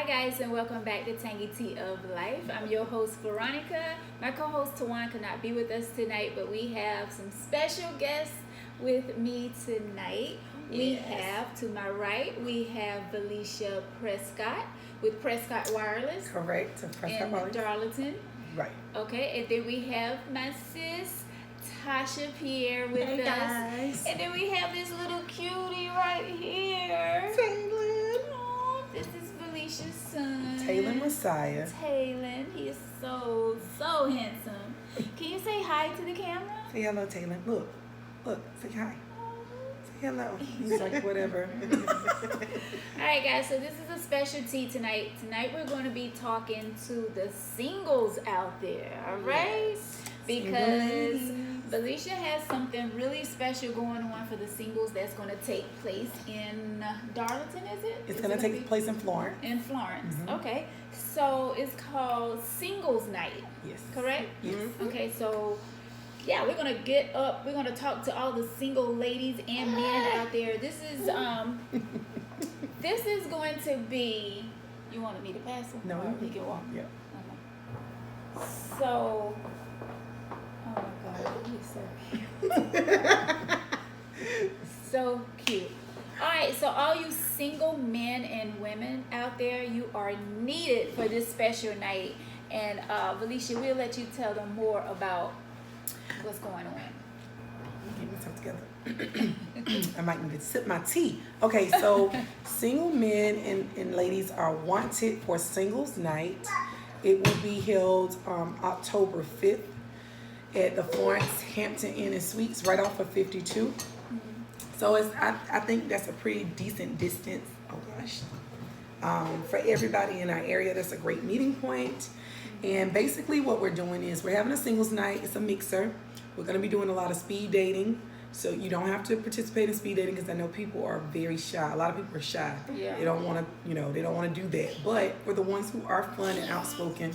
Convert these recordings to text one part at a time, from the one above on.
guys, and welcome back to Tangy Tea of Life. I'm your host Veronica. My co-host Tawan could not be with us tonight, but we have some special guests with me tonight. We have, to my right, we have Felisha Prescott with Prescott Wireless. Correct. In Darlington. Right. Okay, and then we have my sis Natacha Pierre with us. Guys. And then we have this little cutie right here. Taylor. Oh, this is Felisha's son. Taylor Messiah. Taylor. He is so handsome. Can you say hi to the camera? Say hello, Taylor. Look, say hi. Say hello. He's like, whatever. Alright guys, so this is a special tea tonight. Tonight we're going to be talking to the singles out there, alright? Yes. Because Felisha has something really special going on for the singles that's going to take place in Darlington, is it? It's going to take place in Florence. In Florence, Mm-hmm. okay. So it's called Singles Night. Yes. Correct? Yes. Okay, so yeah, we're going to get up. We're going to talk to all the single ladies and men out there. This is going to be, you wanted me to pass them? No, you can walk. Yeah. Okay. So, oh my God, he's so cute. So cute. All right, so all you single men and women out there, you are needed for this special night. And Felisha, we'll let you tell them more about what's going on. Get myself together. I might need to sip my tea. Okay, so single men and ladies are wanted for Singles Night. It will be held October 5th at the Florence Hampton Inn and Suites right off of 52. So I think that's a pretty decent distance. Oh gosh. For everybody in our area, that's a great meeting point. And basically what we're doing is we're having a singles night. It's a mixer. We're going to be doing a lot of speed dating. So you don't have to participate in speed dating because I know people are very shy. A lot of people are shy. Yeah. They don't want to, they don't want to do that. But for the ones who are fun and outspoken,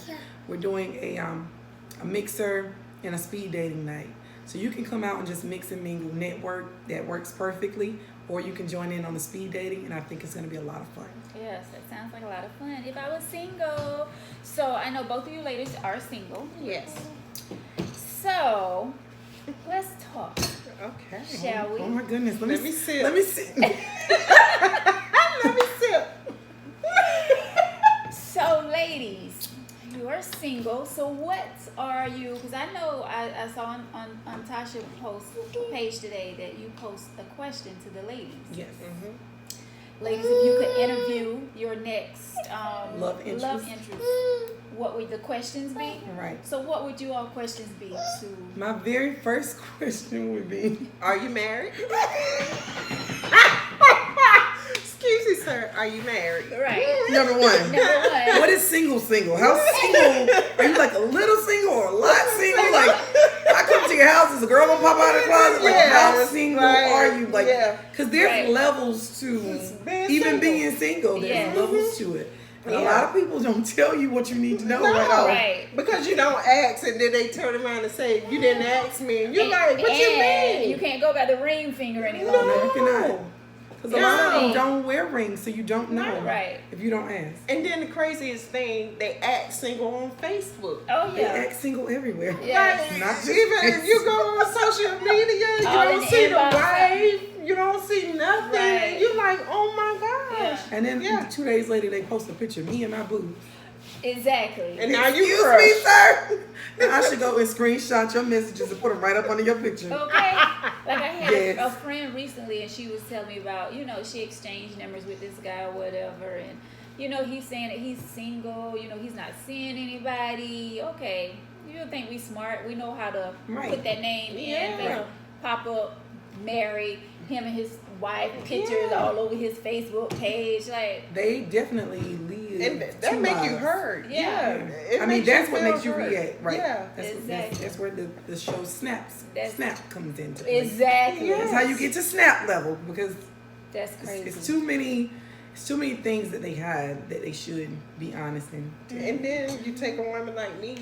we're doing a mixer and a speed dating night. So you can come out and just mix and mingle, network. That works perfectly. Or you can join in on the speed dating, and I think it's going to be a lot of fun. Yes, that sounds like a lot of fun. If I was single. So I know both of you ladies are single. Yes. So let's talk. Okay. Shall we? Oh my goodness. Let me sip. Let me sip. Let me sip. So ladies, you are single. So what are you? Because I know I saw on Tasha's page today that you post a question to the ladies. Yes. Mm-hmm. Ladies, if you could interview your next Love interest. What would the questions be? Right. So what would you all questions be to? My very first question would be, Are you married? Excuse me, sir. Are you married? Right. number one. What is single? How single? Are you like a little single or a lot single? Like, I come to your house, is a girl gonna pop out of the closet? Like, how single are you? Like, because there's levels to even being single. There's levels to it. And a lot of people don't tell you what you need to know at all. Right. Because you don't ask, and then they turn around and say, you didn't ask me. And you're like, what you mean? You can't go by the ring finger any No, longer. you cannot. Because a lot of them don't wear rings, so you don't know. Right. If you don't ask. And then the craziest thing, they act single on Facebook. Oh, They yeah. act single everywhere. Yes. Not just Even if you go on social media, you All in don't the see the inbox. wife, you don't see nothing. Right. And you're like, oh my gosh. Yeah. And then 2 days later, they post a picture of me and my boobs. Exactly. And now you Excuse me, sir. Now I should go and screenshot your messages and put them right up under your picture. Okay. Like I had Yes. a friend recently, and she was telling me about, she exchanged numbers with this guy or whatever, and he's saying that he's single. He's not seeing anybody. Okay, you don't think we smart? We know how to put that name in, pop up, married, him and his wife pictures all over his Facebook page. Like, They definitely lead. And that make you hurt. Yeah. It I mean, that's what feel makes you hurt. react, right? Yeah. That's where the show snap comes into play. exactly. That's how you get to snap level, because That's crazy. it's too many It's too many things that they hide that they should be honest in. And then you take a woman like me,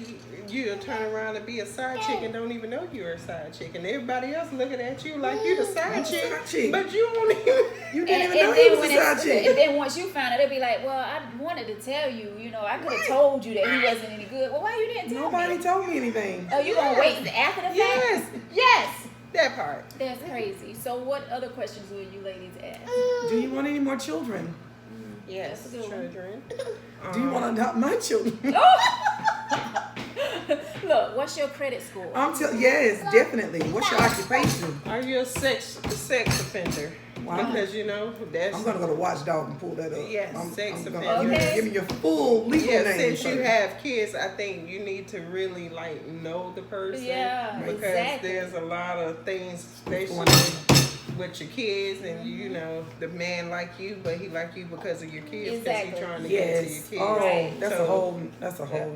you'll turn around and be a side chick and don't even know you're a side chick. And everybody else looking at you like you the side chick. But you don't even... You didn't even know you was a side chick. And then once you found out, they'll be like, well, I wanted to tell you, I could have told you that he wasn't any good. Well, why you didn't tell me? Nobody told me anything. Oh, you gonna wait after the fact? Yes. That part. That's crazy. So what other questions will you ladies ask? Do you want any more children? Yes, children. Do you want to adopt my children? Look, what's your credit score? Yes, definitely. What's your occupation? Are you a sex offender? Wow. Because that's... I'm gonna go to Watchdog and pull that up. Yes, sex offender. Okay. Give me your full legal name. Since you have kids, I think you need to really know the person. Yeah, because exactly. there's a lot of things, especially with your kids, and the man like you, but he like you because of your kids, because he's trying to get to your kids. Oh, Right. that's a whole. That's a whole.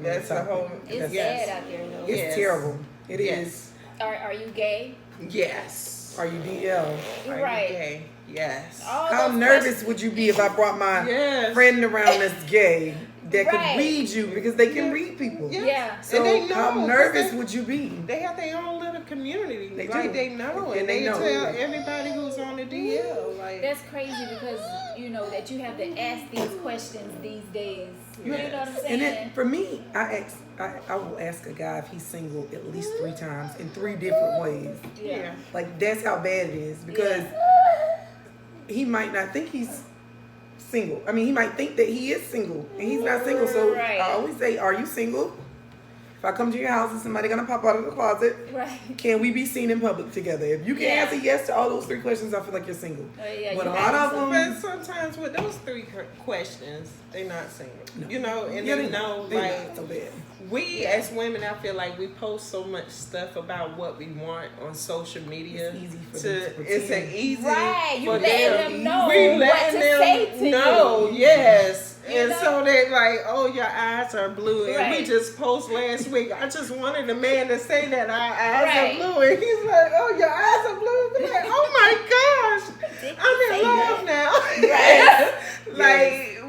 It's sad out there though. It's terrible. It is. Are you gay? Yes. Are you DL? Are Right. you gay? Yes. How nervous would you be if I brought my friend around that's gay that could read you, because they can read people? Yeah. So and they know, how nervous would you be? They have their own little community. They like do. they know, And and they they know. tell everybody who's on the DL. Like That's crazy because that you have to ask these questions these days. You know what I'm saying? And then for me, I will ask a guy if he's single at least 3 times in 3 different ways. Yeah. Like that's how bad it is, because he might not think he's single. I mean, he might think that he is single and he's not single. So I always say, are you single? If I come to your house, is somebody gonna pop out of the closet? Right. Can we be seen in public together? If you can answer yes to all those 3 questions, I feel like you're single. But a lot of them. But sometimes with those 3 questions, they're not single. No. And Yeah, they know they're not so bad. We as women, I feel like we post so much stuff about what we want on social media. It's easy for them to pretend. It's an easy Right, you for letting them know we what letting to them say to know, you. yes. You And know? so they like, oh, your eyes are blue. And we Right. just post last week. I just wanted a man to say that our eyes Right. are blue. And he's like, oh, your eyes are blue. Be like, oh my gosh, I'm in love now. Right. Like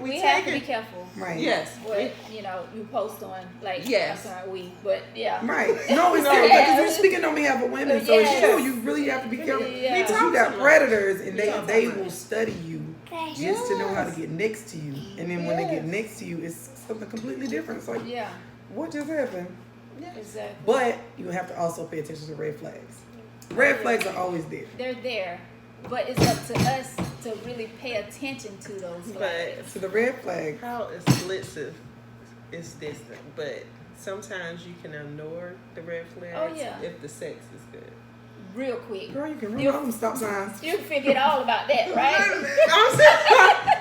we have to take be it. careful. Right. Yes. What you post on, like, Yes. I'm sorry, but yeah. Right. No, it's serious, because you're speaking on behalf of women, so it's Yes. true. You really have to be careful. Yeah. Because you got predators, and talk they so much. will study you just to know how to get next to you. And then when they get next to you, it's something completely different. It's like, Yeah, what just happened? exactly. But you have to also pay attention to red flags. Red flags are always there. They're there, but it's up to us to really pay attention to those flags. So the red flag, How explicit is this? But sometimes you can ignore the red flags Oh, yeah. if the sex is good. Real quick. girl, you can run all them stop signs. You forget all about that, right?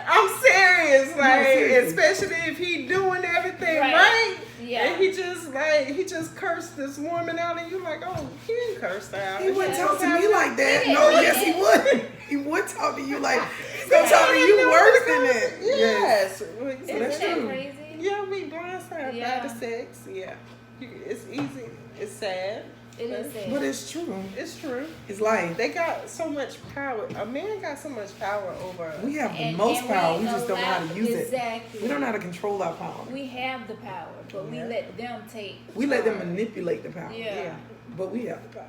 I'm serious, like seriously. especially if he doing everything Right. right, Yeah. and he just cursed this woman out, and you like, oh, he didn't curse her out. He wouldn't Yeah. talk to me like that. He No, didn't. yes, he would. He would talk to you like, he's gonna talk to you worse than that. Yes. Isn't that's that true. crazy? Yeah, we blindsided Yeah. by the sex. Yeah, it's easy. It's sad. It is sad. But it's true. It's true. It's life. They got so much power. A man got so much power over us. We have the And- most and power. We just don't know how to use exactly. it. We don't know how to control our power. We have the power, but we let them take. We let them charge. manipulate the power. Yeah. But we have the power.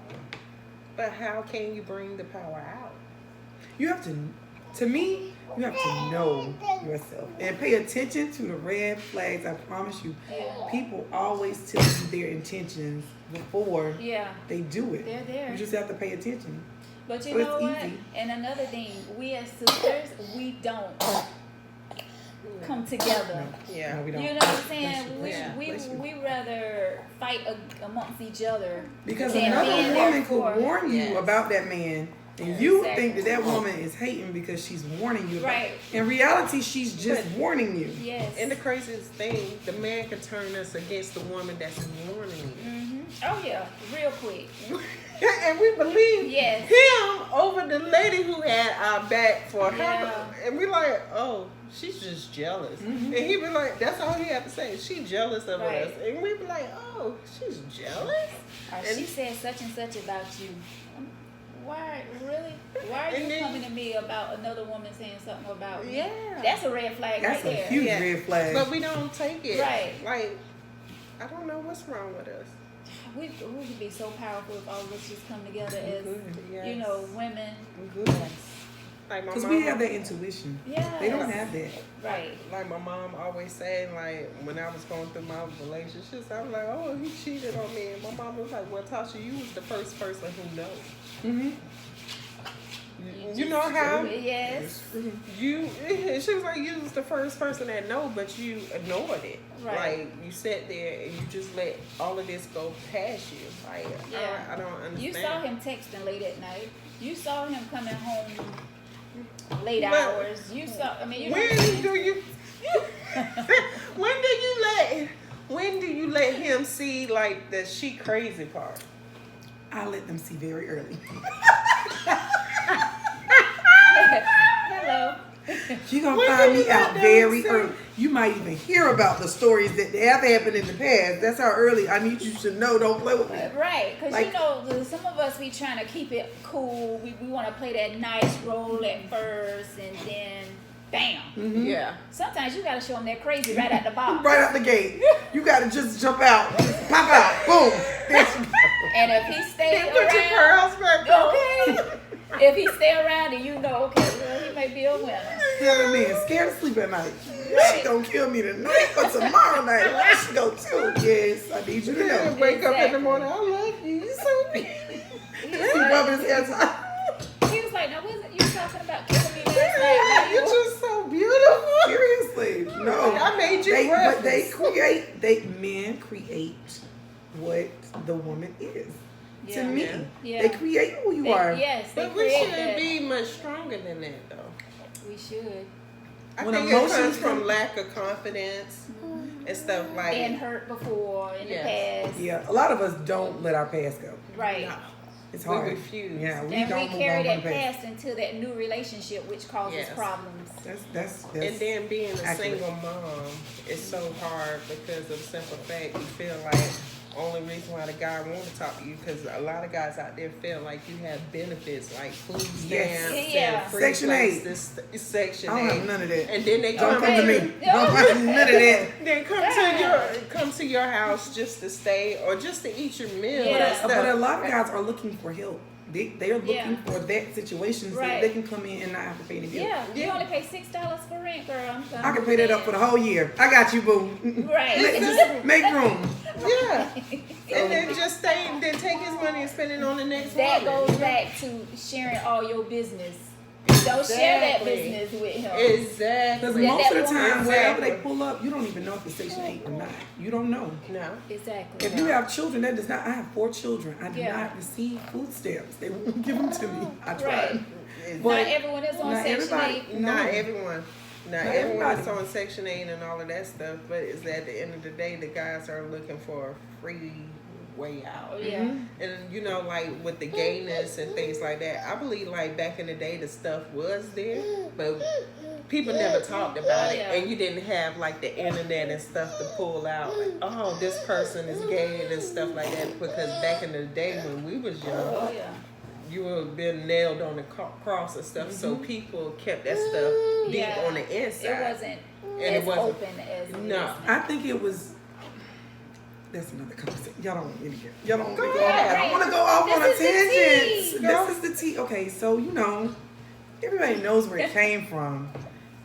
But how can you bring the power out? You have to me, you have to know yourself and pay attention to the red flags. I promise you. Yeah. People always tell you their intentions before Yeah. they do it. They're there. You just have to pay attention. But you So know it's what? easy. And another thing, we as sisters, we don't come together. Yeah. No, we don't. You know what I'm Bless saying? you, We, bless you, we, bless you. we rather fight amongst each other. Because than another being there woman for- could warn you Yes. about that man, and you Exactly. think that woman is hating because she's warning you. About Right. In reality, she's just warning you. Yes. And the craziest thing, the man can turn us against the woman that's warning you. Mhm. Oh yeah, real quick. And we believe Yes. him over the lady who had our back for her. Yeah. And we like, oh, she's just jealous. Mhm. And he be like, that's all he had to say. She jealous of Right. us. And we be like, oh, she's jealous? Or And- she said such and such about you. why really? Why are And you then- coming to me about another woman saying something about me? Yeah. That's a red flag That's right a there. huge Yeah. red flag. But we don't take it. Right. Like, I don't know what's wrong with us. We could be so powerful if all of us just come together as, Yes. you know, women. Good. Like my Because mom. we have that intuition. Yeah. They don't have that. Right. Like my mom always said, like when I was going through my relationships, I was like, "Oh, he cheated on me," and my mom was like, "Well, Tasha, you was the first person who knows." Mm-hmm. You know how Yes. you? She was like, "You was the first person that know, but you ignored it. Right. Like you sat there and you just let all of this go past you. Like Yeah. I don't understand." You saw him texting late at night. You saw him coming home late Well, hours. You saw. I mean, you know. When do you? When do you let him see like the she crazy part? I let them see very early. Hello. You're going When to find did me you out let them very see? early. You might even hear about the stories that have happened in the past. That's how early I need you to know. Don't play with me. Right, because Like- you know, some of us be trying to keep it cool. We want to play that nice role at first, and then bam. Mhm. Yeah. Sometimes you gotta show them they're crazy right at the box. Right out the gate. You got to just jump out. Just pop out. Boom. There she go. And if he stay Put your around, pearls back on. okay. If he stay around, and you know, okay, well, he may be a winner. Tell me, scared to sleep at night. Right. She gonna kill me tonight or tomorrow night. Where she go too? Yes, I need you to Yeah, know. wake up in the Exactly. morning. I love you. You so beautiful. He rubbing his head. He was like, "Now, wasn't you talking about killing me last Yeah, night?" you're just so beautiful. Seriously, no. I made you But breakfast. men create what the woman is. Yeah. To me, Yeah. they create who you are. Yes, they But we create shouldn't that. be much stronger than that, though. We should. I When think it emotions comes from come- lack of confidence and stuff like Been hurt before in Yes. the past. Yeah, a lot of us don't let our past go. Right. No. It's We hard. refuse. Yeah, we And don't we move carry on that from the past. past into that new relationship, which causes Yes. problems. That's And then being a accurate. single mom is so hard because of the simple fact you feel like only reason why the guy want to talk to you because a lot of guys out there feel like you have benefits like food stamps Yes. Yeah. and free Section 8. places, Section I don't 8. have none of that. And then they Don't come come to Okay. me. No. Don't have none of that. Then come to your house just to stay or just to eat your meal Yeah. and stuff. But a lot of guys are looking for help. They are looking Yeah. for that situation so Right. they can come in and not have to pay the bill. Yeah, you Yeah. only pay $6 for rent, girl. I can pay that up for the whole year. I got you, boo. Right. Just make room. Yeah. And then just stay and then take his money and spend it on the next That woman. goes back to sharing all your business. Don't share that Exactly. business with him. Exactly. Because Yeah, most of the that time, woman- wherever they Exactly. pull up, you don't even know if it's Section 8 or not. You don't know. No. Exactly. If you have children, that does not. I have 4 children. I do Yeah. not receive food stamps. They won't give them to me. I tried. Right. But Not everyone is on not Section everybody. 8. No. Not everyone. Not Not everyone is everybody. on Section 8 and all of that stuff, but it's at the end of the day, the guys are looking for a free way out. Oh, yeah. Mhm. And you know, like with the gayness and things like that, I believe like back in the day the stuff was there, but people never talked about it, Yeah. and you didn't have like the internet and stuff to pull out. Like, oh, this person is gay and stuff like that. Because back in the day when we was young, Oh, yeah. you would have been nailed on the cross and stuff. So people kept that stuff deep Yeah. on the inside. It wasn't And as it wasn't- open as it No. is now. I think it was. That's another conversation. Y'all don't want me to get. Y'all don't want me to Go go off. ahead. I want to go off This on a is the tangent. tea. This is the tea. Okay, so everybody knows where it came from.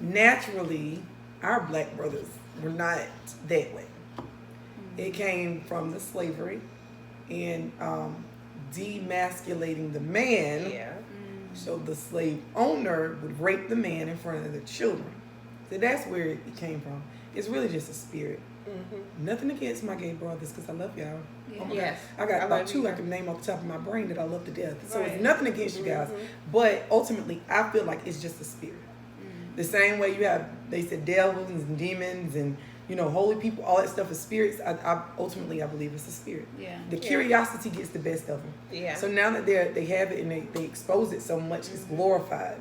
Naturally, our black brothers were not that way. It came from the slavery and demasculating the man. Yeah. So the slave owner would rape the man in front of the children. So that's where it came from. It's really just a spirit. Mm-hmm. Nothing against my gay brothers because I love y'all. Yeah. Oh my Yes. God. I got I about love 2 you. I can name off the top of my brain that I love to death. So Right. it's nothing against you guys. Mhm. But ultimately, I feel like it's just a spirit. The same way you have, they said devils and demons and, holy people, all that stuff is spirits. Ultimately, I believe it's a spirit. Yeah. The Yeah. curiosity gets the best of them. Yeah. So now that they have it and they expose it so much, it's glorified.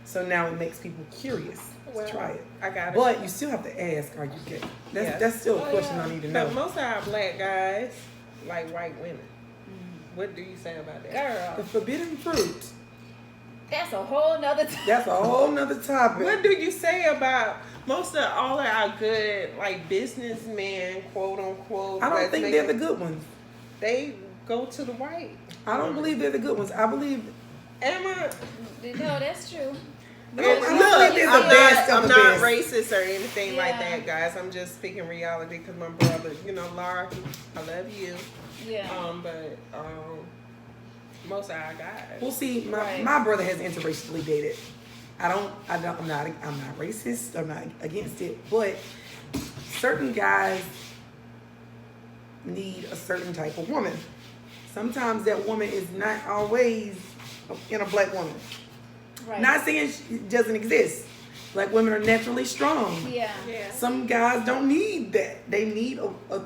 So now it makes people curious Well, to try it. I got it. But you still have to ask, are you gay? That's Yes. that's still a Oh, question yeah. I need to But know. most of our black guys like white women. What do you say about that? The Girl, forbidden fruit. that's a whole nother time. That's a whole nother topic. What do you say about most of all of our good, like, businessmen, quote unquote? I don't let's think make they're it- the good ones. They go to the white. I don't believe they're the good ones. I believe. Emma, No, that's true. I don't look, think they're I'm the best not, of I'm the not best. racist or anything like Yeah. that, guys. I'm just speaking reality because my brother, you know, Laura, I love you. Yeah. But most of our guys. Well, see, Right. my brother has interracially dated. I'm not racist. I'm not against it, but certain guys need a certain type of woman. Sometimes that woman is not always in a black woman. Right. Not saying she doesn't exist. Black women are naturally strong. Yeah. Yeah. Some guys don't need that. They need a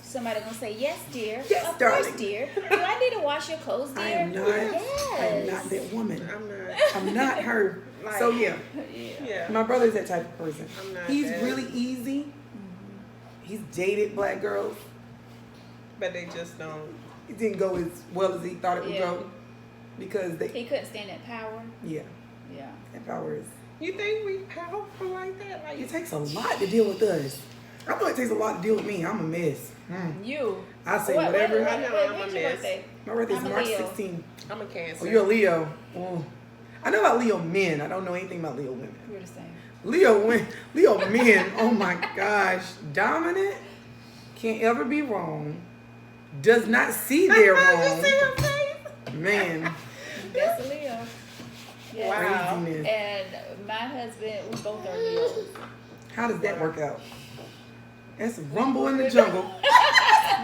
Somebody gonna say, yes, dear. Yes, of darling. course, dear. Do I need to wash your clothes, dear? I am not. Yes. I am not that woman. I'm not. I'm not her. Like- So yeah, Yeah. Yeah. my brother's that type of person. I'm not He's that. really easy. He's dated black girls. But they just don't. It didn't go as well as he thought it would Yeah. go because they. He couldn't stand that power. Yeah, Yeah. that power is. You think we powerful like that? Like It takes a lot to deal with us. I know it takes a lot to deal with me. I'm a mess. You. I say What- whatever. what- I know what- I'm a when's your mess. birthday? My birthday's I'm a March Leo. 16th. I'm a Cancer. Oh, you're a Leo. Oh. I know about Leo men. I don't know anything about Leo women. We're the same. Leo men. Oh my gosh, dominant. Can't ever be wrong. Does not see their You wrong. see her face? Man, That's a Leo. Yeah. Wow. craziness. And my husband, we both are Leos. How does that work out? That's rumble in the jungle.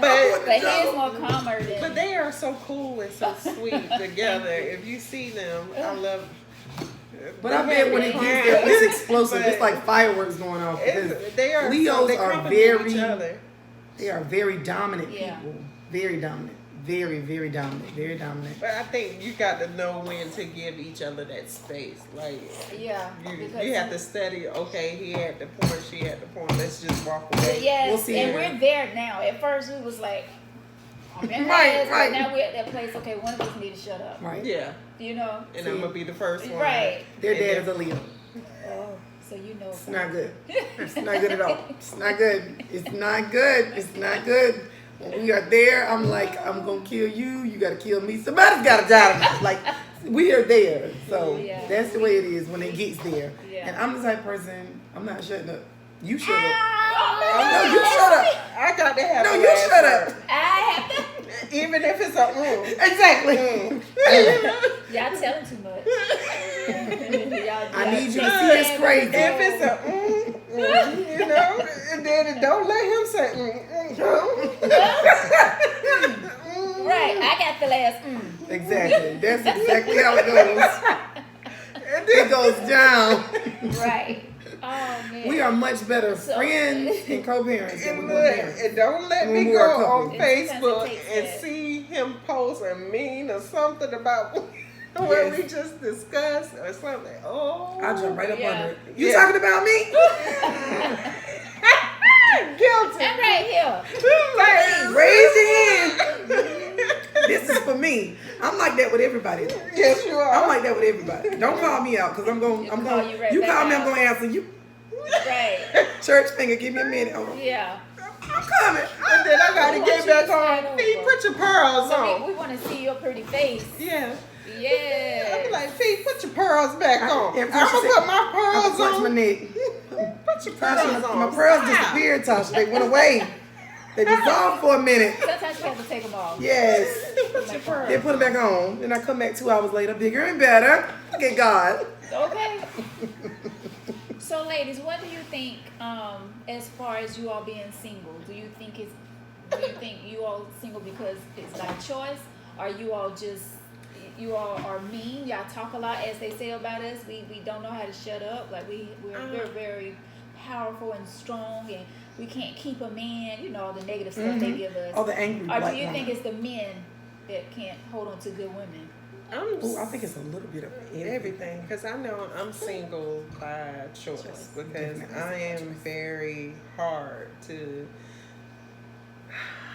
But But he is more calmer than. But they are so cool and so sweet together. If you see them, I love. But I bet when it gets there, it's explosive. It's like fireworks going off. Because They are. Leos they are complement each very- other. they are very dominant Yeah. people. Very dominant. Very, very dominant. Very dominant. But I think you got to know when to give each other that space. Like Yeah. you have to study. Okay, he had the point, she had the point. Let's just walk away. Yes, We'll see and her. we're there now. At first, we was like, I'm in Right, class, right. but now we're at that place. Okay, one of us need to shut up. Right. Yeah, You know. and I'm gonna be the first one. Right. Their And dad then- is a Leo. Oh, so you know. It's not good. It's not good at all. It's not good. It's not good. It's not good. When we are there, I'm like, I'm gonna kill you. You gotta kill me. Somebody's gotta die tonight. Like, we are there. So Yeah. that's the way it is when it gets there. Yeah. And I'm the type of person, I'm not shutting up. You shut up. Oh, No, you shut up. I got to have. No, the you last shut up. word. I have to. Even if it's a Exactly. Y'all telling too much. I need you to see this crazy. If it's a you know, and then don't let him say Right, I got the last. Exactly. That's exactly how it goes. It goes down. Right. Oh man. We are much better So- friends and co-parents than we And, were parents. and don't let When me we were a go couple. on It's Facebook because it and takes that. see him post a meme or something about what we just discussed or something. Oh, I'll jump right up Yeah. under it. You Yeah. talking about me? guilty. I'm right here. Like, Raise your hand. This is for me. I'm like that with everybody. yes, you are. I'm like that with everybody. Don't call me out because I'm going. You I'm call going. you right You back call me, I'm out. going to answer you. Right. Church finger, give me a minute. Oh, Yeah. I'm coming. And then I gotta We get want back you to on. start Fee, over. put your pearls So on. we want to see your pretty face. Yeah. Yeah. I'm like, Fee, put your pearls back on. Every I'm time she gonna said- put my I pearls clutch my on. neck. Put your pearls Tasha, on. my pearls Stop. disappeared, Tasha. They went away. They dissolved for a minute. Sometimes you have to take them off. Yes. Put your pearls. Then put them back on. Then I come back 2 hours later, bigger and better. Look at God. Okay. So, ladies, what do you think? As far as you all being single, do you think you all single because it's by choice, or you all are mean? Y'all talk a lot, as they say about us. We don't know how to shut up. Like we're very powerful and strong, and we can't keep a man. You know, all the negative stuff they give us. Oh, the angry Or black do you woman. think it's the men that can't hold on to good women? Ooh, I think it's a little bit of Everything, because I know I'm single by choice because I am very hard to.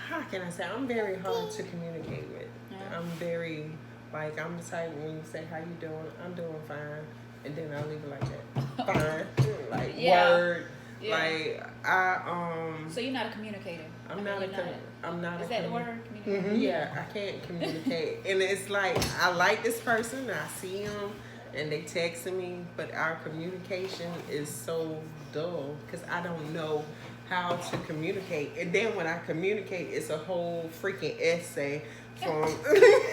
How can I say? I'm very hard to communicate with. I'm very, like, I'm the type when you say, how you doing? I'm doing fine. And then I'll leave it like that. Fine. Like, word. Yeah. Like, So you're not a communicator? I'm not a Is that the word? Mm-hmm. Yeah, I can't communicate. And it's like, I like this person, I see them, and they texting me, but our communication is so dull because I don't know how to communicate. And then when I communicate, it's a whole freaking essay from.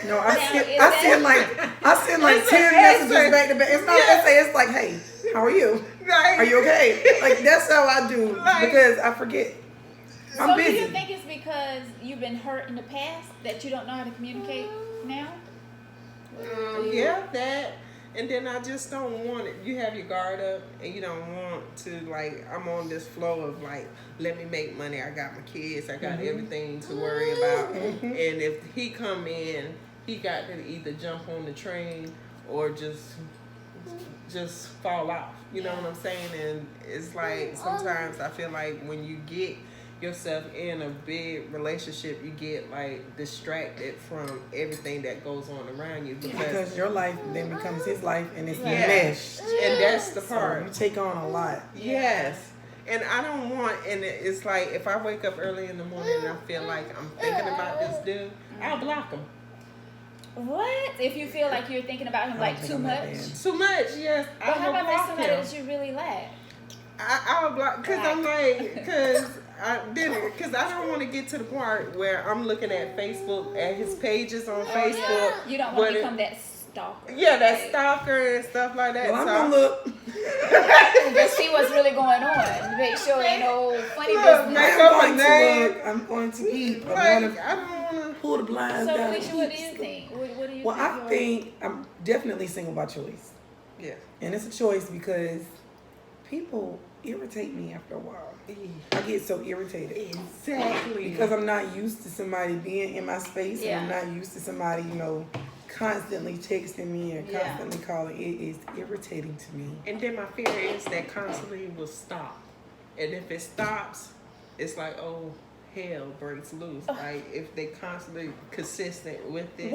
No, I send like 10 messages back to back. It's not an essay. It's like, hey, how are you? Like, are you okay? Like that's how I do because I forget. I'm busy. Do you think it's because you've been hurt in the past that you don't know how to communicate now? Yeah, that. And then I just don't want it. You have your guard up, and you don't want to, like, I'm on this flow of, like, let me make money. I got my kids. I got everything to worry about. And if he come in, he got to either jump on the train or just fall off. You know what I'm saying? And it's like sometimes I feel like when you get yourself in a big relationship, you get like distracted from everything that goes on around you because your life then becomes his life and it's meshed. And that's the part. So you take on a lot. Yes. And I don't want, and it's like if I wake up early in the morning and I feel like I'm thinking about this dude, I'll block him. What? If you feel like you're thinking about him like too much? Too much, yes. But how about there's somebody that you really like? I would block, because I'm like, because I don't want to get to the part where I'm looking at Facebook, at his pages on Facebook. Yeah. You don't want to become that stalker. Yeah, that stalker and stuff like that. Well, I'm going to look. To see what's really going on. Make sure ain't no funny business. I'm going to keep. I don't want to pull the blinds down. So, Felisha, what do you think? What do you well, think? I think I'm definitely single by choice. Yeah. And it's a choice because people irritate me after a while. I get so irritated. Exactly. Because I'm not used to somebody being in my space and I'm not used to somebody, constantly texting me and constantly calling. It is irritating to me. And then my fear is that constantly will stop. And if it stops, it's like, oh, hell breaks loose. Like if they constantly consistent with it.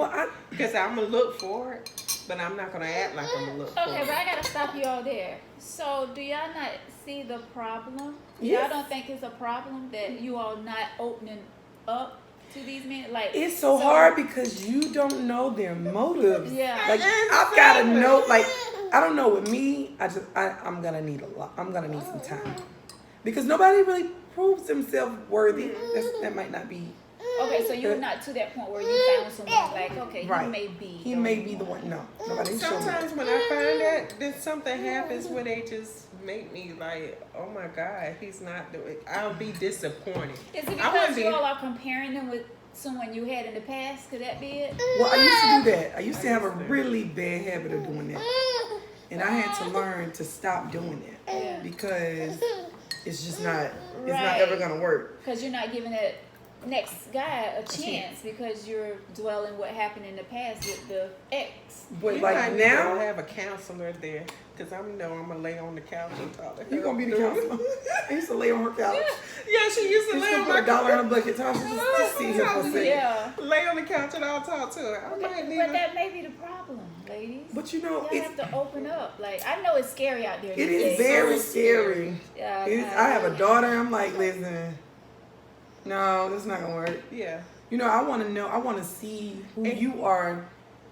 Because I'm going to look for it, but I'm not going to act like I'm going to look for it. Okay, but I got to stop you all there. So do y'all not see the problem? Yes. Y'all don't think it's a problem that you all not opening up to these men? Like it's so hard because you don't know their motives. Yeah. Like I've got to know. Like I don't know. With me, I'm gonna need a lot. I'm gonna need some time because nobody really proves themselves worthy. That might not be. Okay, so you're not to that point where you found someone like, okay, he may be the one. No, nobody. Sometimes when I find that, then something happens where they just make me like, oh my God, he's not doing. I'll be disappointed. Is it because you all are comparing them with someone you had in the past? Could that be it? Well, I used to do that. I used to have a really bad habit of doing that, and I had to learn to stop doing that because it's just not. It's not ever gonna work. Because you're not giving that next guy a chance because you're dwelling what happened in the past with the ex. But you like now, I have a counselor there because I'm gonna lay on the couch and talk to her. You gonna be the counselor? I used to lay on her couch. Yeah, she used to lay on my couch. $1 in a bucket. Just see her for a second. Yeah. Lay on the couch and I'll talk to her. But that may be the problem, ladies. But y'all have to open up. Like I know it's scary out there. It is very scary. Yeah. I have a daughter. I'm like, listen. No, that's not gonna work. Yeah. I want to know. I want to see who you are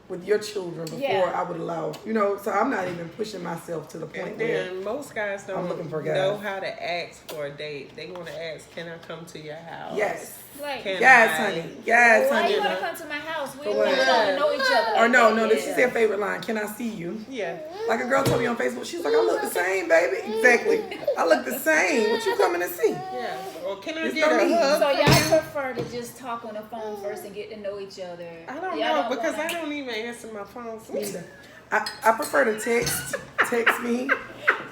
with your children before I would allow. So I'm not even pushing myself to the point where. Most guys don't know how to ask for a date. They want to ask, "Can I come to your house?" Yes. Like, yes, honey. Yes, why honey. you want to come to my house? We don't know each other. Or no, this is their favorite line. Can I see you? Yeah. Like a girl told me on Facebook, she's like, I look the same, baby. Exactly. I look the same. What you coming to see? Yeah. Or can I get a hug? So y'all prefer to just talk on the phone first and get to know each other? I don't know because I don't even answer my phone. Neither. I prefer to text me.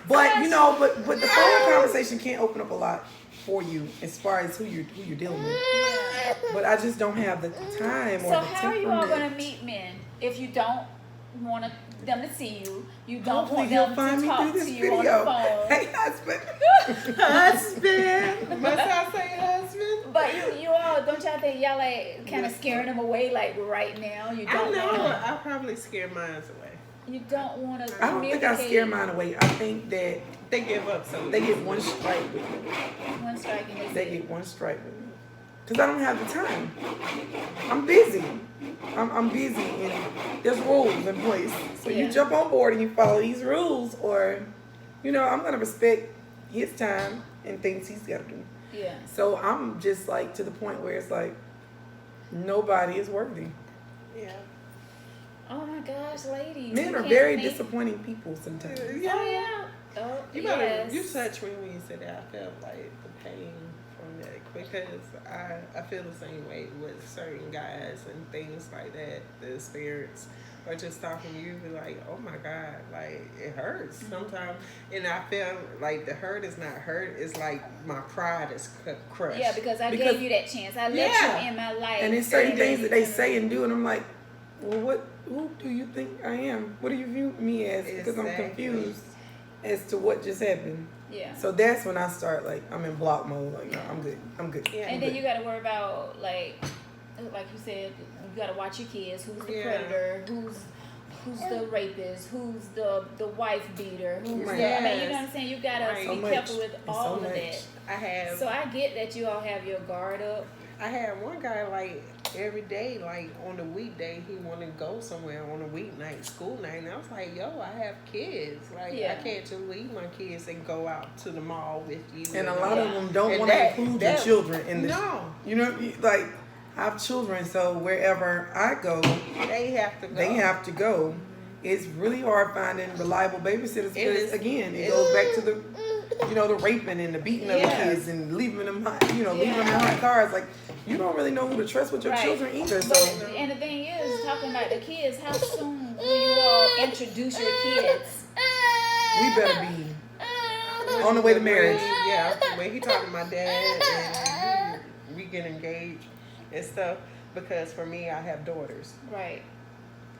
But but the phone conversation can't open up a lot for you as far as who you're dealing with. But I just don't have the time or the temperament. So how are you all going to meet men if you don't want them to see you? You don't want them to talk to you on the phone. Hey, husband. Husband. Must I say husband? But you all, don't y'all think y'all like kind of scaring them away like right now? You I don't know. wanna, I probably scare mine away. you don't want to I don't think I scare mine away. I think that They give up so they get one strike with me. One strike and They get one strike with me. Because I don't have the time. I'm busy. I'm busy and there's rules in place. So Yeah. you jump on board and you follow these rules, or, you know, I'm going to respect his time and things he's got to do. Yeah. So I'm just like to the point where it's like nobody is worthy. Yeah. Oh my gosh, ladies. Men you are can't very make- disappointing people sometimes. Oh yeah. Oh, You better, yes. you touched me when you said that. I felt like the pain from that because I feel the same way with certain guys and things like that. The spirits or just talking to you, be like, oh my God, like it hurts sometimes. And I feel like the hurt is not hurt. It's like my pride is crushed. Yeah, because I Because- gave you that chance. I let Yeah. you in my life. And it's certain things that they you say and do, and I'm like, well, who do you think I am? What do you view me as? Because I'm Exactly. confused as to what just happened. Yeah. So that's when I start, like, I'm in block mode. Like, no, I'm good. Yeah. And then you got to worry about like you said, you got to watch your kids. Who's the Yeah. predator? Who's the rapist? Who's the wife beater? Who's Right. the, I mean, you know Yes. what I'm saying? You got to Right. be So much. careful with It's all so of much. that. I have. So I get that you all have your guard up. I had one guy like every day, like on the weekday, he wanted to go somewhere on a weeknight, school night, and I was like, "Yo, I have kids. Like, Yeah. I can't just leave my kids and go out to the mall with you." And a lot of them don't And want to that- include that- the children in the. No, You know, like, I have children, so wherever I go, they have to go. they have to go. It's really hard finding reliable babysitters because, is. again, it It goes is. back to the raping and the beating of the Yes. kids and leaving them, leaving them in Yeah. hot cars. Like, you don't really know who to trust with your Right. children either. But So, and the thing is, talking about the kids, how soon will you all introduce your kids? we better be on the way to marriage. Yeah, when he talking to my dad and we get engaged and stuff, because for me, I have daughters. Right.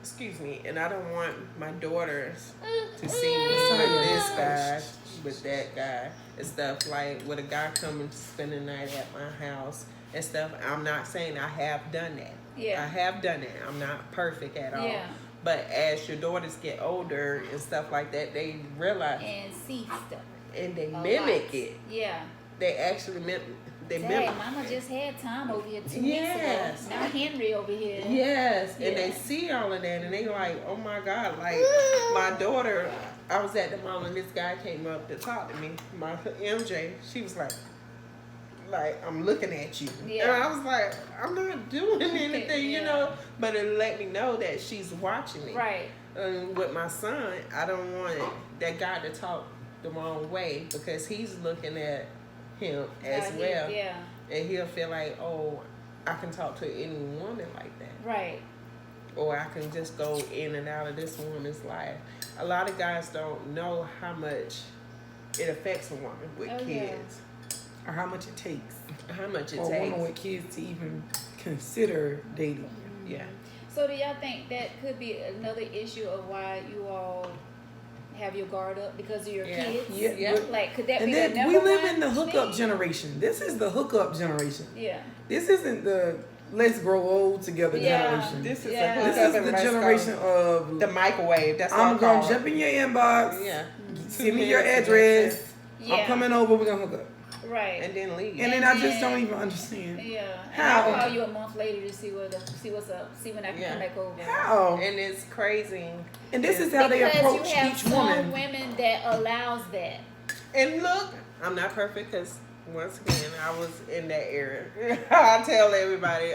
Excuse me, and I don't want my daughters to see me Sorry. with this guy, with that guy, and stuff like with a guy coming to spend the night at my house and stuff. I'm not saying I have done that. Yeah. I have done it. I'm not perfect at all. Yeah. But as your daughters get older and stuff like that, they realize And see stuff. and they a mimic lot. it. Yeah. They actually mimic. They Dang, mimic. Mama just had Tom over here 2 Yes. weeks ago. Now Henry over here. Yes, and Yeah. they see all of that, and they like, oh my God, like my daughter. I was at the mall, and this guy came up to talk to me. My MJ, she was like I'm looking at you, Yeah. and I was like, I'm not doing anything, you Yeah. know. But it let me know that she's watching me. Right. With my son, I don't want that guy to talk the wrong way because he's looking at him as Now well, Yeah. and he'll feel like, oh, I can talk to any woman like that. Right. Or I can just go in and out of this woman's life. A lot of guys don't know how much it affects a woman with Oh, yeah. kids. Or how much it takes How much it for a takes. woman with kids to even consider dating. Yeah. So do y'all think that could be another issue of why you all have your guard up because of your Yeah. kids? Yeah. but- Like, could that And be the then number we live one in the hookup thing? generation. This is the hookup generation. Yeah. This isn't the let's grow old together Yeah. generation. This is Yeah. a This hookup is and the let's go. generation of The microwave. That's what I'm I gonna call jump it. in your inbox. Yeah. Send me your 2 minutes, address. Yeah. I'm coming over. We're gonna hook up. Right. and then leave. And then And I just then- don't even understand Yeah. And How? I'll call you a month later to see what's up. See when I can Yeah. come back over. how. And it's crazy. And this is how they Because approach you have each some woman. women that allows that. And look, I'm not perfect because once again I was in that era. I tell everybody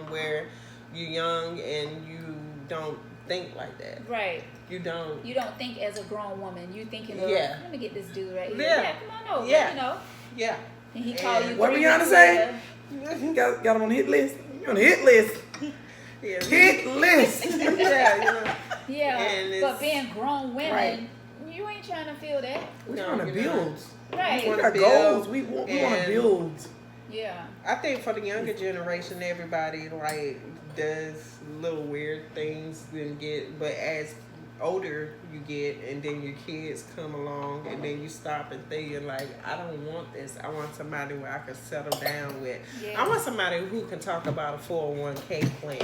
where you're young and you don't think like that. Right. You don't. You don't think as a grown woman. You thinking of, Yeah. let me get this dude right here. Yeah. Yeah, come on over. Yeah. You know. Yeah. And he call you. What 3 Rihanna weeks say? later. Got them on the hit list. You on the hit list. Yeah. Hit list. Yeah. You know. Yeah. And But it's- being grown women, Right. you ain't trying to feel that. We're No, trying to you're not. build. Right. We wanna got build, goals. We want to and- build. Yeah. I think for the younger generation, everybody like does little weird things and but as older you get, and then your kids come along, and then you stop and think, you're like, I don't want this. I want somebody where I can settle down with. I want somebody who can talk about a 401k plan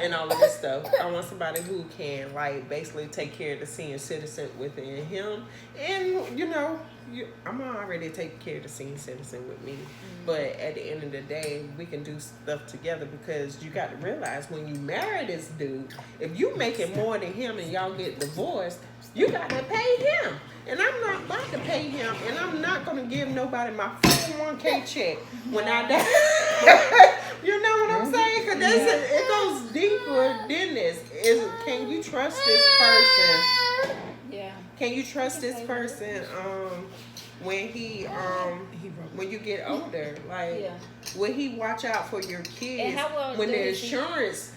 and all of this stuff. I want somebody who can like basically take care of the senior citizen within him, and I'm already taking care of the senior citizen with me. But at the end of the day, we can do stuff together, because you got to realize when you marry this dude, if you making more than him and y'all get divorced, you got to pay him. And I'm not about to pay him, and I'm not going to give nobody my 401k check when I die. You know what I'm saying? Because it goes deeper than this. Can you trust this person? Yeah. Can you trust this person when when you get older? Like, will he watch out for your kids when the insurance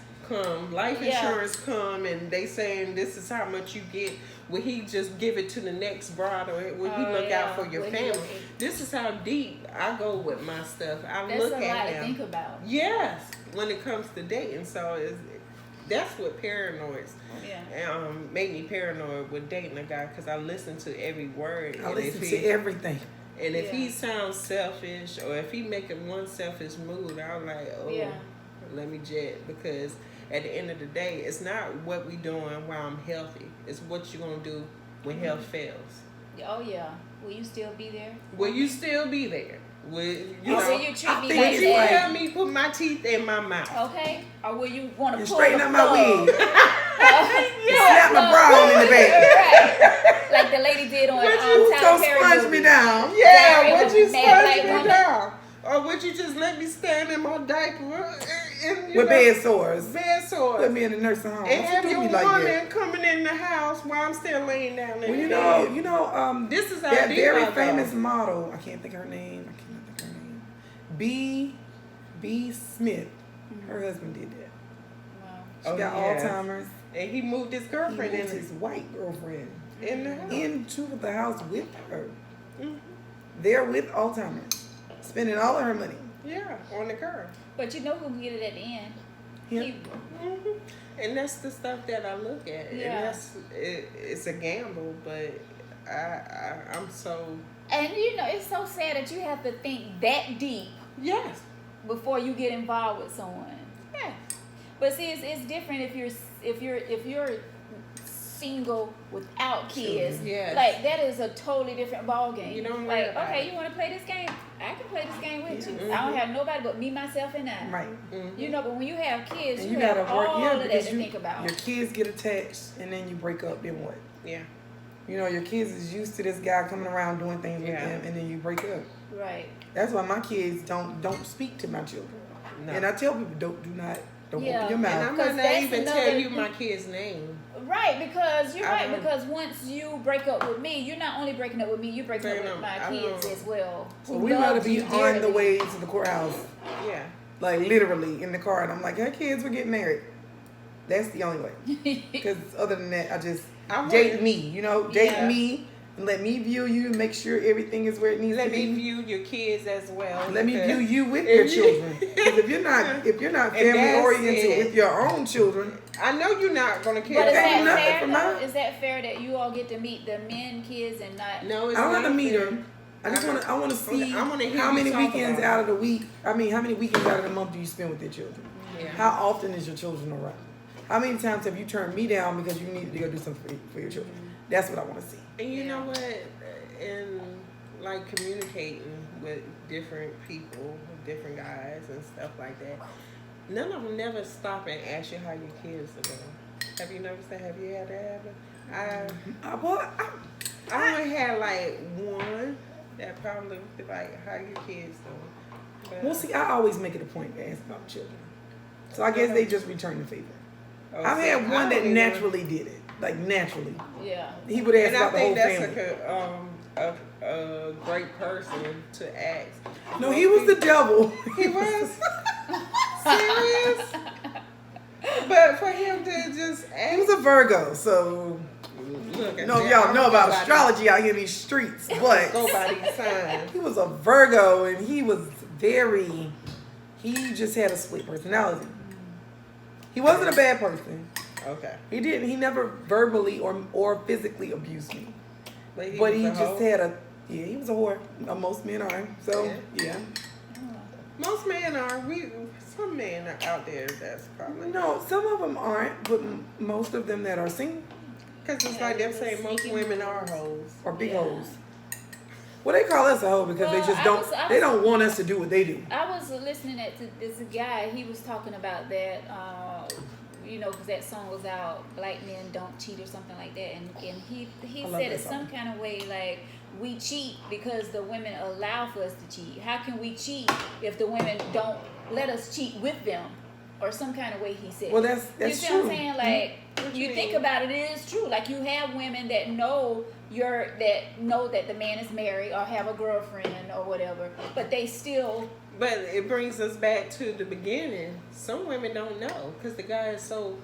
life insurance come, and they saying this is how much you get? Will he just give it to the next bride, or will he look out for your family? This is how deep I go with my stuff. That's look a at lot him. to think about. Yes, when it comes to dating, so that's what paranoids made me paranoid with dating a guy, because I listen to every word. I listen to everything. And if he sounds selfish, or if he making one selfish move, I'm like, let me jet, because at the end of the day, it's not what we doing while I'm healthy. It's what you gonna do when health fails. Oh yeah, will you still be there? Will you still be there? Will you treat me would you tell me put my teeth in my mouth? Okay, or will you want to straighten up my wig? Slap my bra in the back. Right. Like the lady did on Tyler Perry. Sponge me down. Yeah, would you sponge me down? Or would you just let me stand in my diaper with bed sores? Bed sores. Put me in the nursing home. And have your woman coming in the house while I'm still laying down there. Well, you know, this is that very famous model. I can't think of her name. B Smith. Her husband did that. Wow. She got Alzheimer's. And he moved his girlfriend in. His white girlfriend in the house. Into the house with her. Mm-hmm. There with Alzheimer's. Spending all of her money. Yeah, on the girl. But you know who can get it at the end? Him. And that's the stuff that I look at. Yeah. And it's a gamble, but I'm so... And it's so sad that you have to think that deep. Yes. Before you get involved with someone. Yeah. But see, it's different if you're single without kids. Yes. Like that is a totally different ball game. You don't like, okay, you want to play this game? I can play this game with you. I don't have nobody but me, myself, and I. Right. Mm-hmm. But when you have kids, and you have gotta all of that to think about. Your kids get attached, and then you break up. Then what? Yeah. Your kids is used to this guy coming around doing things with them, and then you break up. Right. That's why my kids don't speak to my children. No. And I tell people don't open your mouth. And I might not even tell you my kid's name. Right, because you're right. Because once you break up with me, you're not only breaking up with me, you're breaking up with my kids as well. So we gotta be on the way to the courthouse. Yeah. Like literally in the car, and I'm like, "Hey, kids, we're getting married." That's the only way. Because other than that, I just date me. Date me. And let me view you and make sure everything is where it needs to be. Let me view your kids as well. Let me view you with your children. Because if you're not family oriented with your own children, I know you're not gonna care. But is that fair that you all get to meet the men, kids, and not? No, it's I don't not want to meet fair. them. I want to see hear how many you weekends out of the week. I mean, how many weekends out of the month do you spend with your children? Yeah. How often is your children around? How many times have you turned me down because you needed to go do something for your children? That's what I want to see. And you know what? In like communicating with different people, different guys and stuff like that, none of them never stop and ask you how your kids are doing. Have you noticed that? Have you had that happen? I only had like one that probably was like, how your kids doing? But, well, see, I always make it a point to ask about children. So I guess they just return the favor. I've had one that naturally did it. Like naturally. Yeah. He would ask about the whole family. And I think that's a great person to ask. No, he was the devil. He was? Serious? But for him to just ask. He was a Virgo, so y'all know about astrology out here in these streets, but go by these signs. He was a Virgo, and he just had a split personality. He wasn't a bad person. Okay. He didn't. He never verbally or physically abused me. But he was a just hoe? had a. Yeah, he was a whore. Most men are. So yeah. Most men are. Some men are out there that's probably No, some of them aren't, but most of them that are single because it's like them saying most women are hoes. are big hoes. Well, they call us a hoe because they Well, just I don't. was- I they was- don't want us to do what they do. I was listening to this guy. He was talking about that. Because that song was out, "Black Men Don't Cheat" or something like that, and he I love said that it some song. kind of way like we cheat because the women allow for us to cheat. How can we cheat if the women don't let us cheat with them? Or some kind of way he said. Well, that's you see true. what I'm saying? Like What you you think mean? about it, it is true. Like you have women that know that the man is married or have a girlfriend or whatever, but they still. But it brings us back to the beginning. Some women don't know because the guy is so.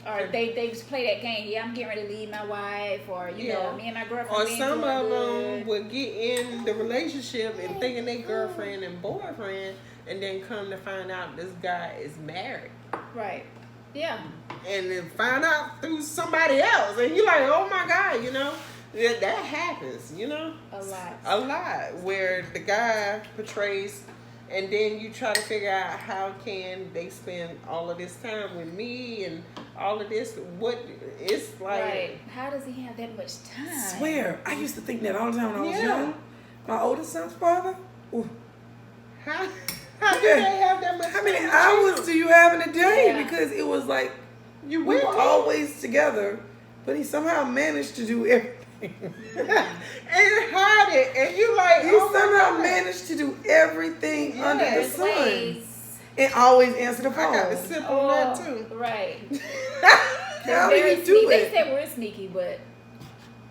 Or they just play that game. Yeah, I'm getting ready to leave my wife, or me and my girlfriend. Or we ain't some doing of good. them would get in the relationship and thinking they girlfriend and boyfriend, and then come to find out this guy is married, Right. Yeah. and then find out through somebody else, and you're like, oh my God, that happens, A lot. where the guy portrays. And then you try to figure out how can they spend all of this time with me and all of this. What it's like. Right. How does he have that much time? I swear, I used to think that all the time when I was Yeah. young. My oldest son's father. Ooh, How do they have that much? how many time with hours you? do you have in a day? Yeah. Because it was like You we with were me? always together, but he somehow managed to do everything. and hide it, and you like, He oh my somehow God. managed to do everything under the There's sun ways. and always answer the I phone. got to sip on that too. Right. How do Very you do sneaky. They it? said we're sneaky, but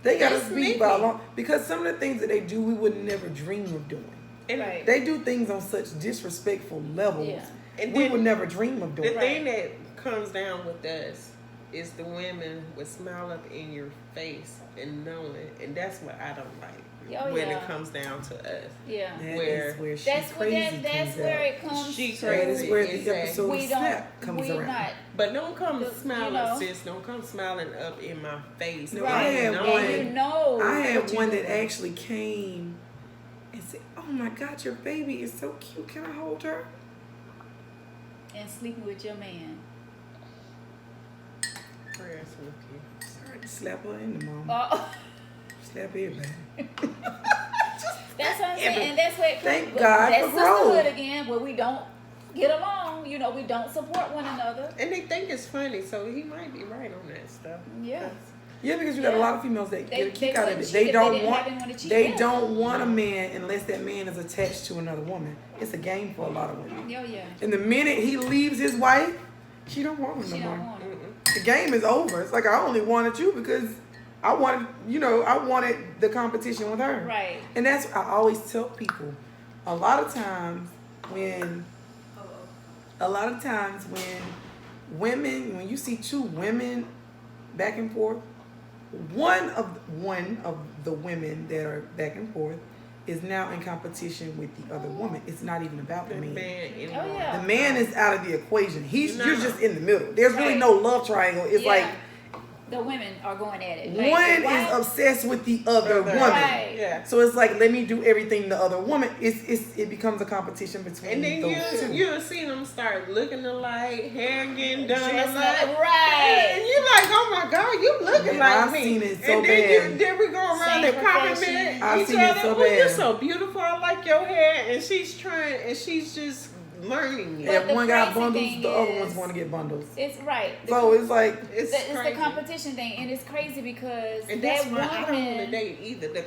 They got It's us beat by a sneaky. long because some of the things that they do we would never dream of doing. And right. They do things on such disrespectful levels. Yeah. And We then would never dream of the doing. thing that comes down with us is the women would smile up in your face and knowing, and that's what I don't like Oh, when yeah. it comes down to us. Yeah. That Where- is where she That's crazy that's comes where out. it comes. She to. That is where Exactly. the episode We of don't. Snap comes we around. not. But don't come You smiling, know. sis. Don't come smiling up in my face. No, Right. I had No. one. And you know. I had what you're one that doing. actually came and said, "Oh my God, your baby is so cute. Can I hold her?" And sleeping with your man. Prayers with you. Sorry to slap her in the mom. Oh, Slap everybody. that's what I'm saying. And that's where it Thank comes. God That's for growth. sisterhood again, where we don't get along. We don't support one another. And they think it's funny, so he might be right on that stuff. Yeah. Yeah, because you got a Yeah. lot of females that get a kick out of wouldn't it. cheat They if don't didn't want. have anyone to cheat They with. don't want a man unless that man is attached to another woman. It's a game for a lot of women. Yeah, yeah. And the minute he leaves his wife, she don't want him She no don't more. want it. Mm-mm. The game is over. It's like I only wanted you because I wanted the competition with her. Right. And that's I always tell people. A lot of times when when you see two women back and forth, one of the women that are back and forth is now in competition with the other woman. It's not even about the The man. man anymore. Oh, yeah. The man is out of the equation. No. You're just in the middle. There's really Right. no love triangle. It's Yeah. like The women are going at it. Like, one why- is obsessed with the other woman. Right. Yeah. So it's like let me do everything the other woman. It becomes a competition between And then those two. you'll see them start looking alike, hair getting done Dressing alike. up- right. And you're like, oh my God, you looking Man, like I've me. seen it so and bad. then we go around Same and profession. compliment I've each seen it other. so Oh, you're bad. so beautiful. I like your hair. And she's just learning you. But If the one got crazy bundles, thing the other is- ones want to get bundles. It's right. So it's like It's It's the crazy. competition thing, and it's crazy because And that's that why I don't want to woman, date either. The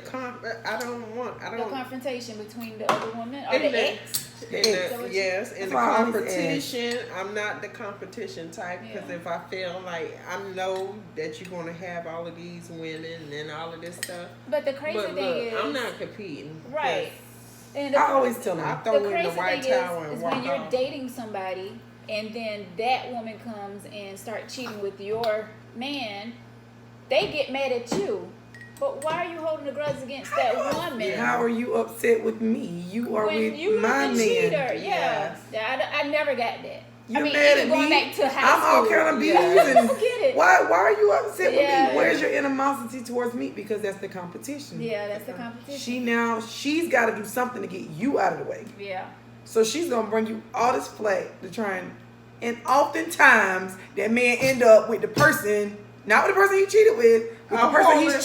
confrontation between the other woman or And the the- ex. And So the, what yes, That's and the why I always competition. I'm not the competition type because Yeah. if I feel like I know that you're gonna have all of these women and all of this stuff, But the crazy but thing look, is, I'm not competing. right. And the, I always tell I them. throw the in crazy the white thing towel is and when walk you're off. dating somebody and then that woman comes and start cheating with your man, they get mad at you. But why are you holding a grudge against that woman? How are you upset with me? You are When with you my the man. cheater, Yes. yeah. I never got that. You're I mean, mad even at going me. back to high I'm all school. kind of bees. Yeah. And I get it. why are you upset with Yeah. me? Where's your animosity towards me? Because that's the competition. Yeah, that's the competition. She's got to do something to get you out of the way. Yeah. So she's gonna bring you all this flack to try and oftentimes that man end up with the person, not with the person he cheated with the person he's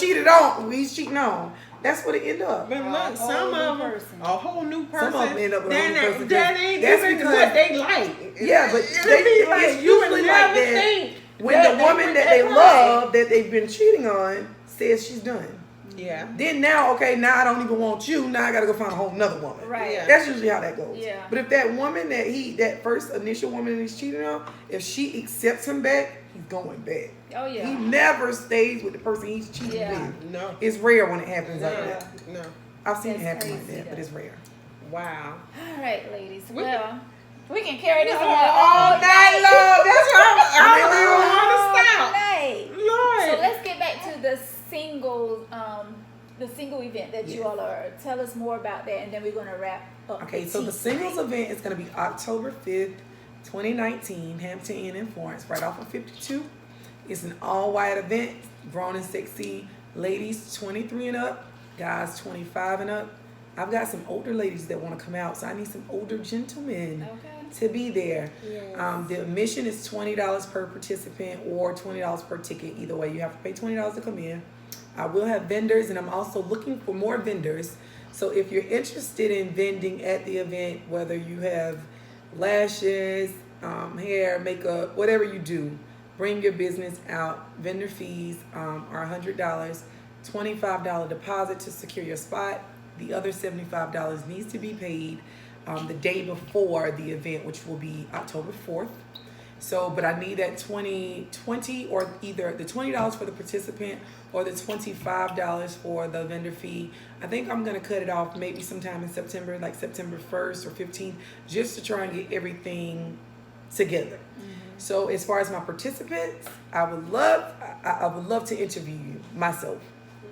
cheating on. That's what it end up. But look, some of them, a whole new person. Some of them end up with a whole new person. That ain't That's even because, what they like. Yeah, but it's usually like that when the woman that they love, that they've been cheating on, says she's done. Yeah. Then now I don't even want you. Now I gotta go find a whole nother woman. Right. Yeah. That's usually how that goes. Yeah. But if that woman that first initial woman that he's cheating on, if she accepts him back, he's going back. Oh yeah. He never stays with the person he's cheating with. No. It's rare when it happens like that. No. I've seen it That's happen like crazy, that, but it's rare. Wow. All right, ladies. Well, we can carry this on all night long. That's why I don't even want to all stop. night. Lord. So let's get back to the single event that you all are. Tell us more about that, and then we're gonna wrap up. Okay, so the singles event is going to be October 5th, 2019, Hampton Inn in Florence, right off of 52. It's an all-white event, grown and sexy, ladies 23 and up, guys 25 and up. I've got some older ladies that want to come out, so I need some older gentlemen to be there. Yes. The admission is $20 per participant or $20 per ticket. Either way, you have to pay $20 to come in. I will have vendors, and I'm also looking for more vendors. So if you're interested in vending at the event, whether you have lashes, hair, makeup, whatever you do, bring your business out. Vendor fees are $100, $25 deposit to secure your spot. The other $75 needs to be paid the day before the event, which will be October 4th. So, but I need that 20 or either the $20 for the participant or the $25 for the vendor fee. I think I'm going to cut it off maybe sometime in September, like September 1st or 15th, just to try and get everything together. So as far as my participants, I would love to interview you myself,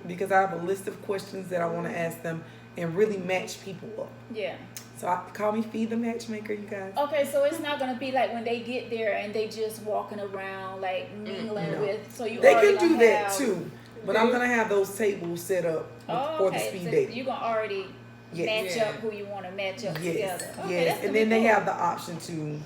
because I have a list of questions that I want to ask them and really match people up. Yeah. So call me Feed the Matchmaker, you guys. Okay, so it's not gonna be like when they get there and they just walking around like mingling with. So you they already can do gonna that have, too, but I'm gonna have those tables set up for the speed so dating. you're gonna already match up who you want to match up together. Okay, Yes, and then they have the option to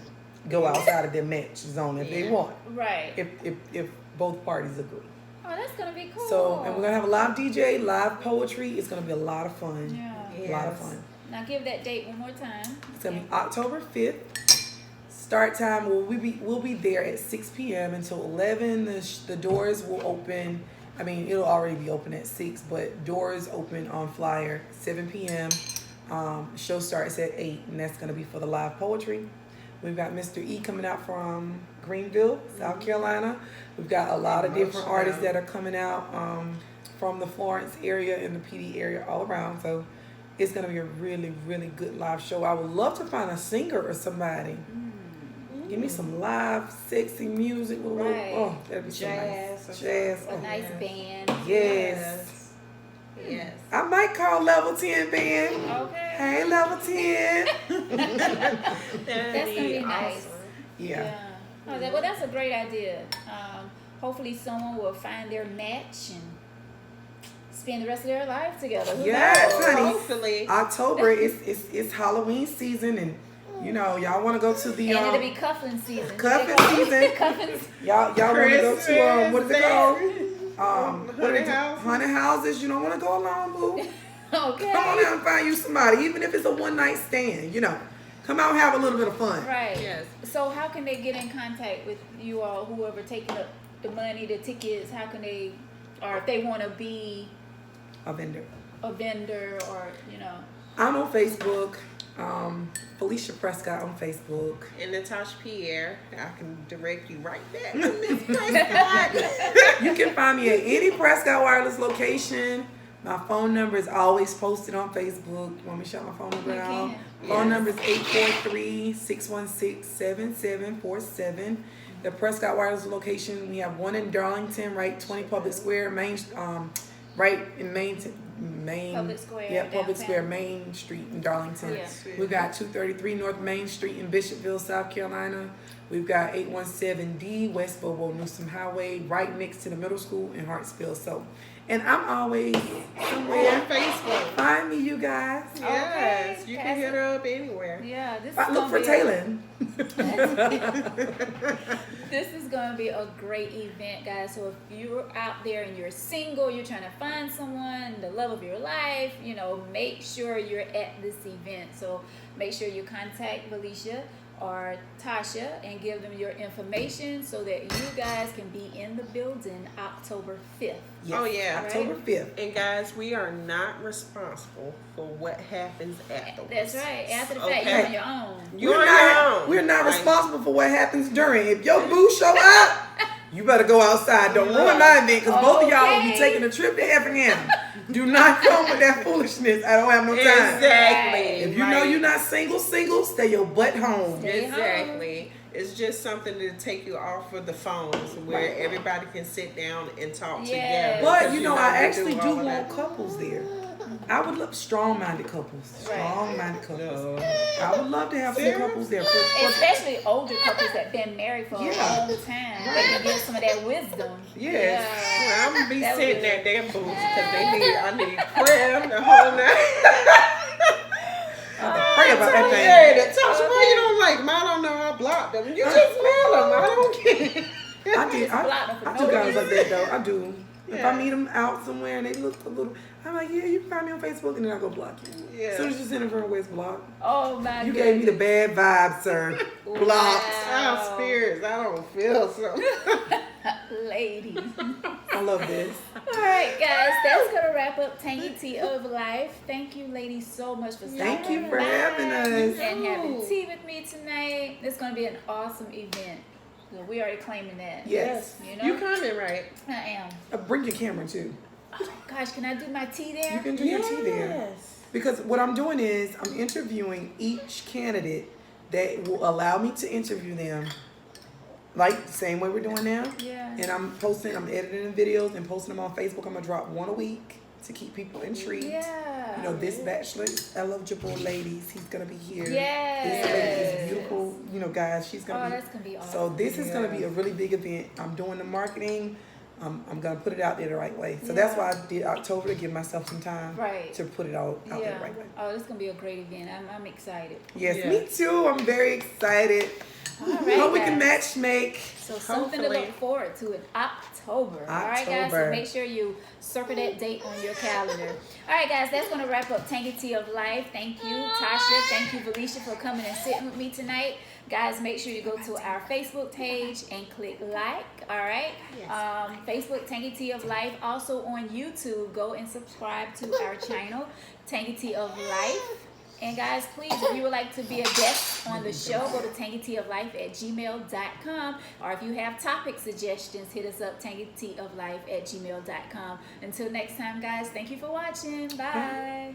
go outside of their match zone if they want. Right. If both parties agree. Oh, that's gonna be cool. So, and we're gonna have a live DJ, live poetry. It's gonna be a lot of fun. Yeah. A lot of fun. Now give that date one more time. It's gonna be October 5th. Start time we'll be there at 6 p.m. until 11. The doors will open. I mean, it'll already be open at 6, but doors open on flyer 7 p.m. Show starts at 8, and that's gonna be for the live poetry. We've got Mr. E coming out from Greenville, South Carolina. We've got a lot of different artists that are coming out from the Florence area and the PD area all around. So it's going to be a really, really good live show. I would love to find a singer or somebody. Give me some live, sexy music. With oh, that'd be so nice. Jazz. A nice band. Yes. Yes. I might call Level 10 band. Okay. Hey, Level 10. That's going to be nice. Yeah. Oh, well, that's a great idea. Hopefully someone will find their match and spend the rest of their life together. Who Yes, knows? honey. Hopefully. October it's Halloween season, and you know y'all want to go to the and it'll be cuffing season. cuffing season. Cuffins. Y'all want to go to what is it called? Haunted Haunted houses. You don't want to go alone, boo. Okay. Come on out and find you somebody, even if it's a one night stand. You know, come out and have a little bit of fun. Right. Yes. So how can they get in contact with you all, whoever taking up the money, the tickets? How can they, or if they want to be A vendor. or I'm on Facebook. Felisha Prescott on Facebook. And Natacha Pierre, I can direct you right back to Miss Prescott. You can find me at any Prescott Wireless location. My phone number is always posted on Facebook. You want me to shout my phone number out? Phone number is 843-616-7747. The Prescott Wireless location, we have one in Darlington, right, 20 Public Square, right in Main Public Square, Yeah, Public downtown. Square, Main Street in Darlington. Yeah. We got 233 North Main Street in Bishopville, South Carolina. We've got 817D West Bobo Newsom Highway, right next to the middle school in Hartsville. So, and I'm always On somewhere. Facebook. Find me, you guys. Yes, Okay, you pass can hit it. her up anywhere. Yeah, this is Look gonna for be Taylor. This is going to be a great event, guys. So if you're out there and you're single, you're trying to find someone, the love of your life, you know, make sure you're at this event. So make sure you contact Felisha or Tasha and give them your information so that you guys can be in the building October 5th. Yes, Oh, yeah. October 5th. And guys, we are not responsible for what happens afterwards. That's right. After the fact, Okay. you're on your own. You're on your own. We're not Right. responsible for what happens during. If your boo show up, you better go outside. Don't ruin my event because both of y'all will be Okay. taking a trip to Effingham. Do not come with that foolishness. I don't have no time. Exactly. Right. If you know you're not single, stay your butt home. Stay home. Exactly. It's just something to take you off of the phones where everybody can sit down and talk Yes. together. But Because you know, I we actually do all of want that. couples there. I would love strong-minded couples. Right. Strong-minded couples. No. I would love to have some Serious? couples there. Especially older couples that been married for a Yeah. long time. They can get some of that wisdom. Yes. Yeah. Well, I'm gonna be That sitting was at their booths because I need prayer the whole night. Pray about that thing. Yeah, Tasha, why you don't like them? I don't know. I blocked them. You just mail them. I don't care. I did. block them for I no do guys reason. like that though. I do. If I Yeah. meet them out somewhere and they look a little, I'm like, yeah, you can find me on Facebook, and then I go block you. Yeah. As soon as you send a friend request, block. Oh my You goodness. gave me the bad vibes, sir. Blocked. Our spirits, I don't feel something. Ladies. I love this. Alright guys, that's gonna wrap up Tangy Tea of Life. Thank you ladies so much for Thank stopping you for by having us. and having tea with me tonight. It's gonna be an awesome event. So we already claiming that. Yes. You know? You coming, right? I am. Bring your camera too. Oh gosh, can I do my tea there? You can do your tea there. Because what I'm doing is I'm interviewing each candidate that will allow me to interview them, like the same way we're doing now. Yeah. And I'm editing the videos and posting them on Facebook. I'm gonna drop one a week to keep people intrigued. Yeah. You know, this bachelor is eligible, ladies. He's gonna be here. Yes. This lady is beautiful. You know, guys, she's Oh, gonna be. that's gonna be awesome. So this is gonna be a really big event. I'm doing the marketing. I'm gonna put it out there the right way. So that's why I did October to give myself some time Right. to put it out there Yeah. the right way. Oh, this is gonna be a great event. I'm excited. Yes, Yeah. me too. I'm very excited. All right, Hope we can guys. match make. So something to Hopefully. look forward to in October. All right, guys. So October. make sure you circle that date on your calendar. All right, guys. That's gonna wrap up Tangy Tea of Life. Thank you, Tasha. Thank you, Felisha, for coming and sitting with me tonight. Guys, make sure you go to our Facebook page and click like. All right. Facebook Tangy Tea of Life. Also on YouTube, go and subscribe to our channel, Tangy Tea of Life. And guys, please, if you would like to be a guest on the show, go to tangyteaoflife@gmail.com. Or if you have topic suggestions, hit us up, tangyteaoflife@gmail.com. Until next time, guys, thank you for watching. Bye.